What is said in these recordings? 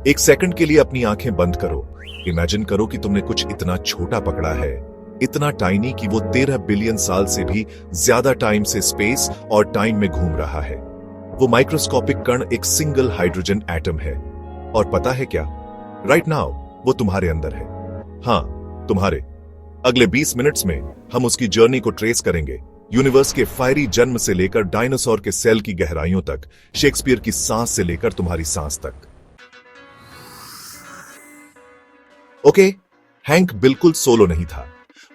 एक सेकंड के लिए अपनी आंखें बंद करो। इमेजिन करो कि तुमने कुछ इतना छोटा पकड़ा है, इतना टाइनी कि वो 13 बिलियन साल से भी ज्यादा टाइम से स्पेस और टाइम में घूम रहा है। वो माइक्रोस्कोपिक कण एक सिंगल हाइड्रोजन एटम है। और पता है क्या? राइट नाउ वो तुम्हारे अंदर है। हाँ, तुम्हारे। अगले 20 मिनट्स में हम उसकी जर्नी को ट्रेस करेंगे, यूनिवर्स के फायरी जन्म से लेकर डायनासोर के सेल की गहराइयों तक, शेक्सपियर की सांस से लेकर तुम्हारी सांस तक। ओके, हैंक बिल्कुल सोलो नहीं था।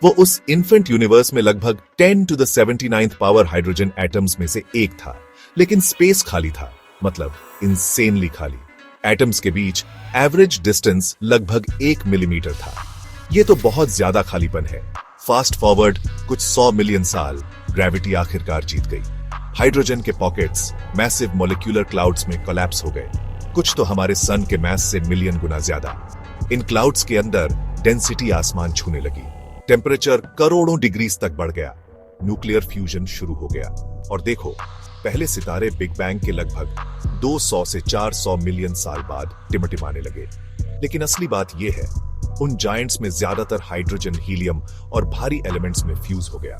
वो उस इन्फेंट यूनिवर्स में लगभग 10 to the 79th power hydrogen atoms में से एक था। लेकिन स्पेस खाली था, मतलब इंसेनली खाली। एटम्स के बीच एवरेज डिस्टेंस लगभग 1 मिलीमीटर था। ये तो बहुत ज्यादा खालीपन है। फास्ट फॉरवर्ड कुछ 100 मिलियन साल, ग्रेविटी आखिरकार जीत गई। हाइड्रोजन के पॉकेट्स मैसिव मॉलिक्यूलर क्लाउड्स में कोलैप्स हो गए, कुछ तो हमारे सन के मैस से मिलियन गुना ज्यादा। इन क्लाउड्स के अंदर डेंसिटी आसमान छूने लगी, टेम्परेचर करोड़ों डिग्रीज तक बढ़ गया, न्यूक्लियर फ्यूजन शुरू हो गया। और देखो, पहले सितारे बिग बैंग के लगभग 200 से 400 मिलियन साल बाद टिमटिमाने लगे। लेकिन असली बात यह है, उन जायंट्स में ज्यादातर हाइड्रोजन, हीलियम और भारी एलिमेंट्स में फ्यूज हो गया।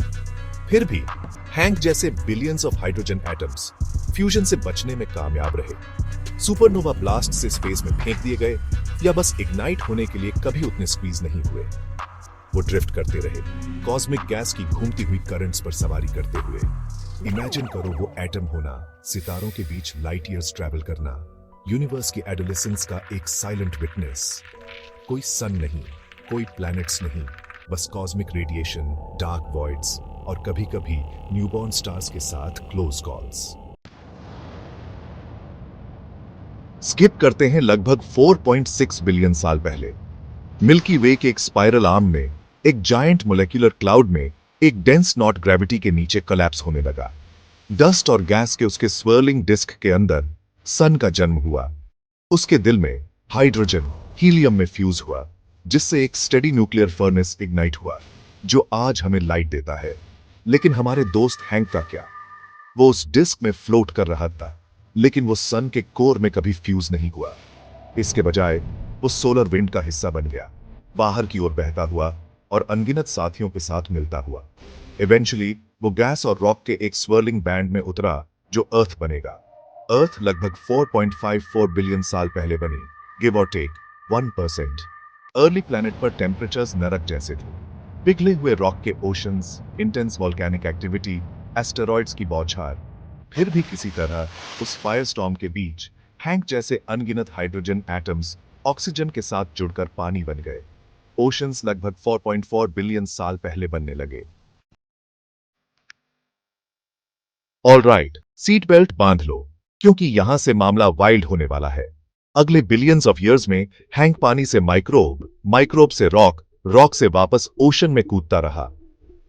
फिर भी हैंक जैसे billions of hydrogen atoms fusion से बचने में कामयाब रहे। सुपरनोवा ब्लास्ट से स्पेस में फेंक दिए गए या बस इग्नाइट होने के लिए कभी उतने स्क्वीज नहीं हुए। वो ड्रिफ्ट करते रहे, कॉस्मिक गैस की घूमती हुई करंट्स पर सवारी करते हुए। इमेजिन करो वो एटम होना, सितारों के बीच लाइट ईयर्स ट्रैवल करना, यूनिवर्स की एडोलेसेंस का एक साइलेंट विटनेस। कोई सन नहीं, कोई प्लैनेट्स नहीं, बस कॉस्मिक रेडिएशन, डार्क वॉइड्स और कभी-कभी न्यूबॉर्न स्टार्स के साथ क्लोज कॉल्स। स्किप करते हैं लगभग 4.6 बिलियन साल पहले। मिल्की वे के एक स्पाइरल आर्म में, एक जायंट मोलेक्युलर क्लाउड में, एक डेंस नॉट ग्रेविटी के नीचे कोलैप्स होने लगा। डस्ट और गैस के उसके स्वर्लिंग डिस्क के अंदर सन का जन्म हुआ। उसके दिल में हाइड्रोजन, हीलियम में फ्यूज हुआ, जिससे एक स्टेडी न्यूक्लियर फर्नेस इग्नाइट हुआ, जो आज हमें लाइट देता है। लेकिन हमारे दोस्त हैंक का क्या? वो उस डिस्क में फ्लोट कर रहा था, लेकिन वो सन के कोर में कभी फ्यूज नहीं हुआ। इसके बजाय वो सोलर विंड का हिस्सा बन गया, बाहर की ओर बहता हुआ और अनगिनत साथियों के साथ मिलता हुआ। इवेंचुअली वो गैस और रॉक के एक स्वर्लिंग बैंड में उतरा, जो अर्थ बनेगा। अर्थ लगभग 4.54 बिलियन साल पहले बनी, गिव और टेक 1%। अर्ली प्लैनेट पर टेम्परेचर्स नरक जैसे थे। पिघले हुए रॉक के oceans, intense volcanic activity, asteroids की बौछार। फिर भी किसी तरह उस फायरस्टॉर्म के बीच हैंक जैसे अनगिनत हाइड्रोजन एटम्स ऑक्सीजन के साथ जुड़कर पानी बन गए। ओशंस लगभग 4.4 बिलियन साल पहले बनने लगे। ऑल राइट, सीट बेल्ट बांध लो, क्योंकि यहां से मामला वाइल्ड होने वाला है। अगले बिलियंस ऑफ ईयर्स में हैंक पानी से माइक्रोब, माइक्रोब से रॉक, रॉक से वापस ओशन में कूदता रहा।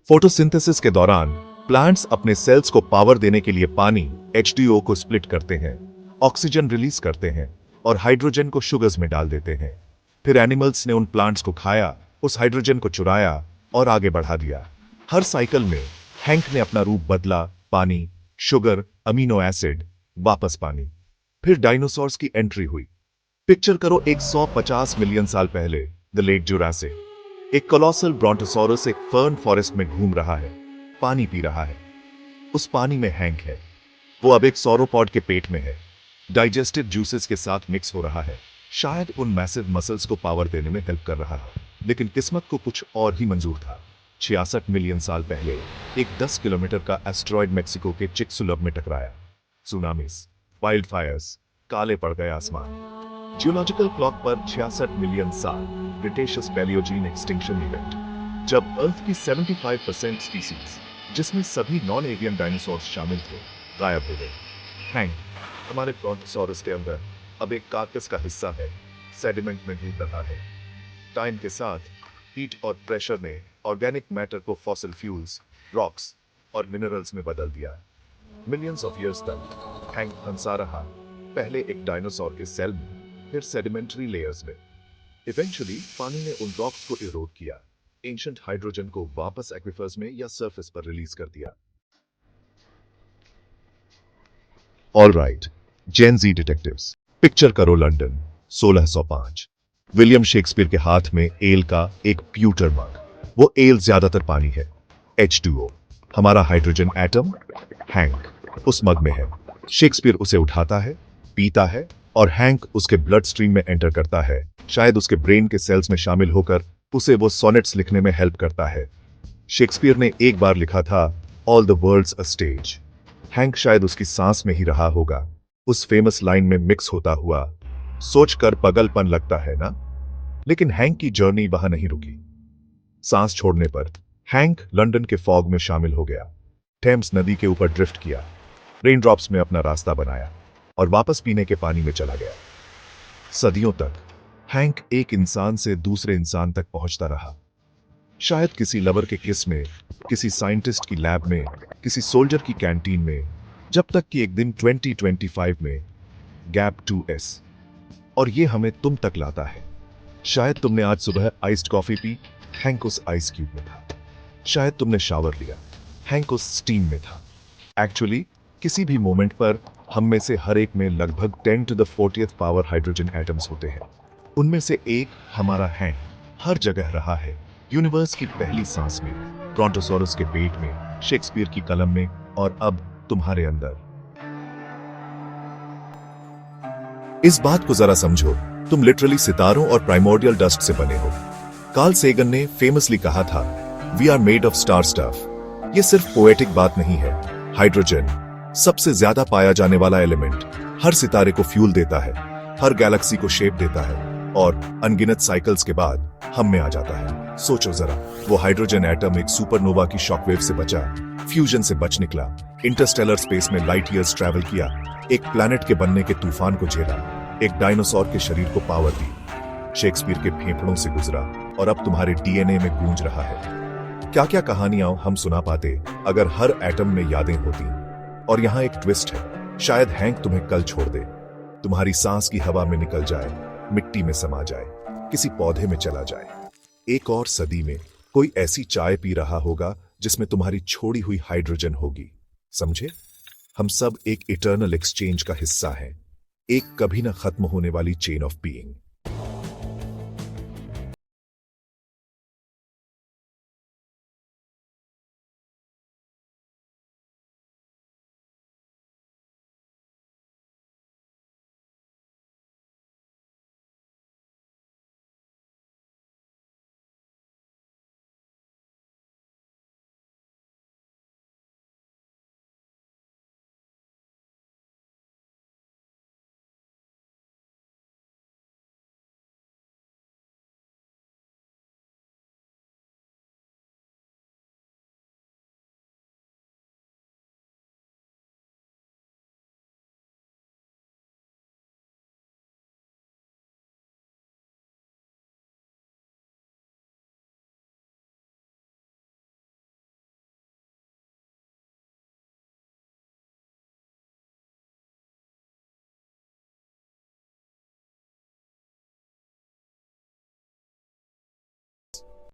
फोटोसिंथेसिस के दौरान प्लांट्स अपने सेल्स को पावर देने के लिए पानी, H2O को स्प्लिट करते हैं, ऑक्सीजन रिलीज करते हैं और हाइड्रोजन को शुगर्स में डाल देते हैं। फिर एनिमल्स ने उन प्लांट्स को खाया, उस हाइड्रोजन को चुराया और आगे बढ़ा दिया। हर साइकिल में हैंक ने अपना रूप बदला, पानी, शुगर, अमीनो एसिड, वापस पानी। फिर डायनासोर्स की एंट्री हुई। पिक्चर करो 150 मिलियन साल पहले, द लेट जुरासिक। एक कोलोसल ब्रोंटोसॉरस एक फर्न फॉरेस्ट में घूम रहा है, पानी पी रहा है। उस पानी में हैंक है। वो अब एक सौरोपॉड के पेट में है, डाइजेस्टिव जूसेस के साथ मिक्स हो रहा है, शायद उन मैसिव मसल्स को पावर देने में हेल्प कर रहा है। लेकिन किस्मत को कुछ और ही मंजूर था। 66 मिलियन साल पहले एक 10 किलोमीटर का एस्ट्रॉयड मेक्सिको के चिकसुलब में टकराया। सुनामीस, वाइल्ड फायर्स, काले पड़ गए आसमान। जियोलॉजिकल क्लॉक पर 66 मिलियन साल, क्रिटेशियस पैलियोजीन एक्सटिंक्शन इवेंट, जब अर्थ की 75% स्पीसीज, जिसमें सभी नॉन एवियन डायनासोर्स शामिल थे, गायब हो गए। हैंक हमारे ब्रोंटोसॉरस के अंदर अब एक कार्कस का हिस्सा है, सेडिमेंट में डूब रहा है। टाइम के साथ हीट और प्रेशर ने ऑर्गेनिक मैटर को फॉसिल फ्यूल्स, रॉक्स और मिनरल्स में बदल दिया। मिलियंस ऑफ ईयर्स तक हैंक हंसा रहा, पहले एक डायनासोर के सेल में, फिर सेडिमेंट्री लेयर्स में। इवेंचुअली पानी ने उन रॉक्स को इरोड किया, एंशिएंट हाइड्रोजन को वापस एक्विफर्स में या सरफेस पर रिलीज कर दिया। ऑल राइट, जेन जी डिटेक्टिव्स। पिक्चर करो लंदन, 1605 विलियम शेक्सपियर के हाथ में एल का एक प्यूटर मग। वो एल ज्यादातर पानी है, H2O। हमारा हाइड्रोजन एटम हैंक उस मग में है। शेक्सपियर उसे उठाता है, पीता है और हैंक उसके ब्लड स्ट्रीम में एंटर करता है। शायद उसके ब्रेन के सेल्स में शामिल होकर उसे वो सोनेट्स लिखने में हेल्प करता है। शेक्सपियर ने एक बार लिखा था, all the world's a stage. हैंक शायद उसकी सांस में ही रहा होगा, उस फेमस लाइन में मिक्स होता हुआ। सोचकर पगलपन लगता है ना? लेकिन हैंक की जर्नी वहां नहीं रुकी। सांस छोड़ने पर हैंक लंदन के फॉग में शामिल हो गया, टेम्स नदी के ऊपर ड्रिफ्ट किया, रेनड्रॉप्स में अपना रास्ता बनाया और वापस पीने के पानी में चला गया। सदियों तक हैंक एक इंसान से दूसरे इंसान तक पहुंचता रहा, शायद किसी लवर के किस में, किसी साइंटिस्ट की लैब में, किसी सोल्जर की कैंटीन में, जब तक कि एक दिन 2025 में गैप 2S और ये हमें तुम तक लाता है। शायद तुमने आज सुबह आइस्ड कॉफी पी, हैंक उस आइस क्यूब में था। शायद तुमने शावर लिया, हैंक उस स्टीम में था। एक्चुअली किसी भी मोमेंट पर हम में से हर एक में लगभग 10 to the 40th power hydrogen atoms होते हैं। उनमें से एक हमारा हैंक हर जगह रहा है, यूनिवर्स की पहली सांस में, ब्रोंटोसॉरस के पेट में, शेक्सपियर की कलम में और अब तुम्हारे अंदर। इस बात को जरा समझो, तुम लिटरली सितारों और प्राइमोर्डियल डस्ट से बने हो। कार्ल सेगन ने फेमसली कहा था, we are made of star stuff. ये सिर्फ पोएटिक बात नहीं है। हाइड्रोजन सबसे ज्यादा पाया जाने वाला एलिमेंट, हर सितारे को फ्यूल देता है, हर गैलेक्सी को शेप देता है और अनगिनत साइकिल्स के बाद हम में आ जाता है। सोचो जरा, वो हाइड्रोजन एटम एक सुपरनोवा की शॉकवेव से बचा, फ्यूजन से बच निकला, इंटरस्टेलर स्पेस में लाइट ईयर्स ट्रैवल किया, एक प्लैनेट के बनने के तूफान को झेला, एक डायनासोर के शरीर को पावर दी, शेक्सपियर के फेफड़ों से गुजरा और अब तुम्हारे डीएनए में गूंज रहा है। क्या क्या कहानियां हम सुना पाते अगर हर एटम में यादें होती। और यहां एक ट्विस्ट है, शायद हैंक तुम्हें कल छोड़ दे, तुम्हारी सांस की हवा में निकल जाए, मिट्टी में समा जाए, किसी पौधे में चला जाए। एक और सदी में कोई ऐसी चाय पी रहा होगा जिसमें तुम्हारी छोड़ी हुई हाइड्रोजन होगी। समझे? हम सब एक इटर्नल एक्सचेंज का हिस्सा हैं, एक कभी ना खत्म होने वाली चेन ऑफ बीइंग।